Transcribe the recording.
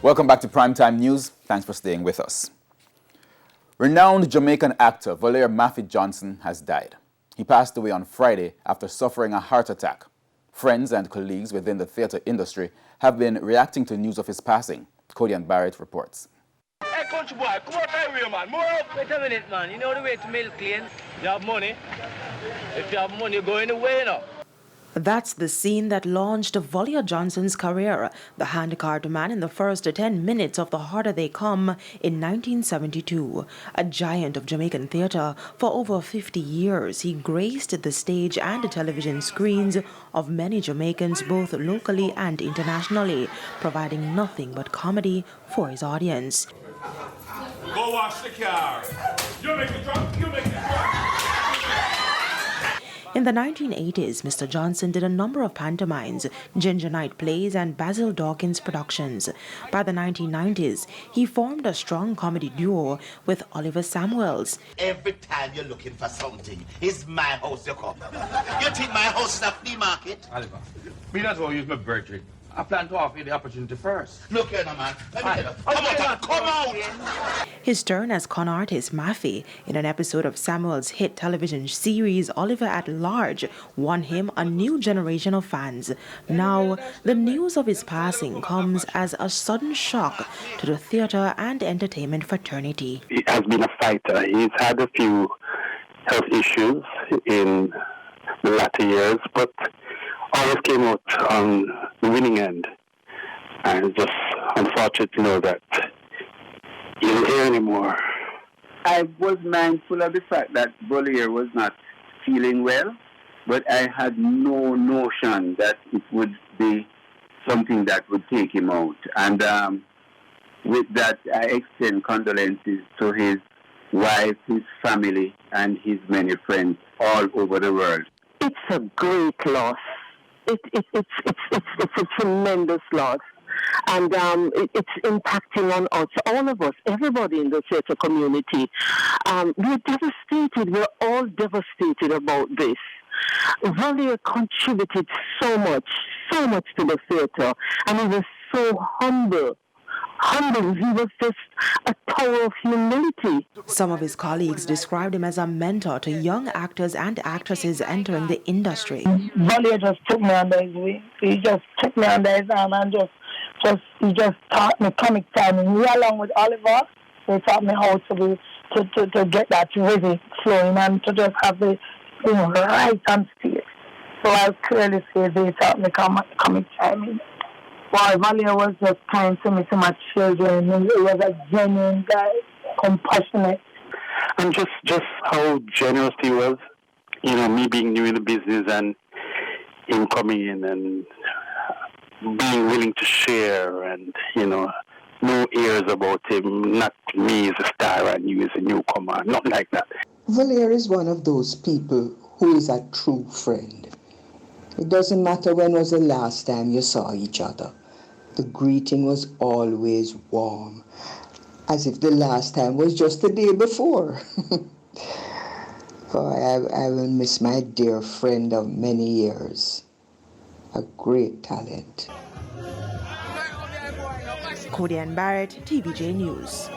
Welcome back to Primetime News. Thanks for staying with us. Renowned Jamaican actor Volier Maffie Johnson has died. He passed away on Friday after suffering a heart attack. Friends and colleagues within the theatre industry have been reacting to news of his passing. Cody and Barrett reports. Hey, country boy, come out that way, man. Move up. Wait a minute, man. You know the way to milk clean? You have money. If you have money, you go anywhere, you know. That's the scene that launched Volier Johnson's career, the handicapped man in the first 10 minutes of The Harder They Come in 1972. A giant of Jamaican theatre, for over 50 years he graced the stage and television screens of many Jamaicans both locally and internationally, providing nothing but comedy for his audience. Go wash the car. You make it drunk, you make it drunk. In the 1980s, Mr. Johnson did a number of pantomimes, Ginger Night plays and Basil Dawkins productions. By the 1990s, he formed a strong comedy duo with Oliver Samuels. Every time you're looking for something, it's my house you come. You think my house is a flea market? Oliver, me not want to use my birthday. I plan to offer you the opportunity first. Look here, no, man. Let me tell you. Come out! His turn as con artist Maffie in an episode of Samuel's hit television series Oliver at Large won him a new generation of fans. Now, the news of his passing comes as a sudden shock to the theatre and entertainment fraternity. He has been a fighter. He's had a few health issues in the latter years, but always came out on the winning end. And it's just unfortunate to know that he isn't here anymore. I was mindful of the fact that Volier was not feeling well, but I had no notion that it would be something that would take him out. And with that, I extend condolences to his wife, his family, and his many friends all over the world. It's a great loss. It's a tremendous loss, and it's impacting on us, all of us, everybody in the theatre community. We're devastated. We're all devastated about this. Volier contributed so much to the theatre, and he was so humble. He was just a tower of humility. Some of his colleagues described him as a mentor to young actors and actresses entering the industry. Volier just took me under his wing. He just took me under his arm and he just taught me comic timing. He, along with Oliver, they taught me how to get that rhythm flowing and to just have the right on stage. So I clearly say they taught me comic timing. Boy, Volier was just kind to me, to my children. He was a genuine guy, compassionate. And just how generous he was. You know, me being new in the business and him coming in and being willing to share and, no airs about him, not me as a star and you as a newcomer, nothing like that. Volier is one of those people who is a true friend. It doesn't matter when was the last time you saw each other. The greeting was always warm, as if the last time was just the day before. I will miss my dear friend of many years. A great talent. Cody and Barrett, TVJ News.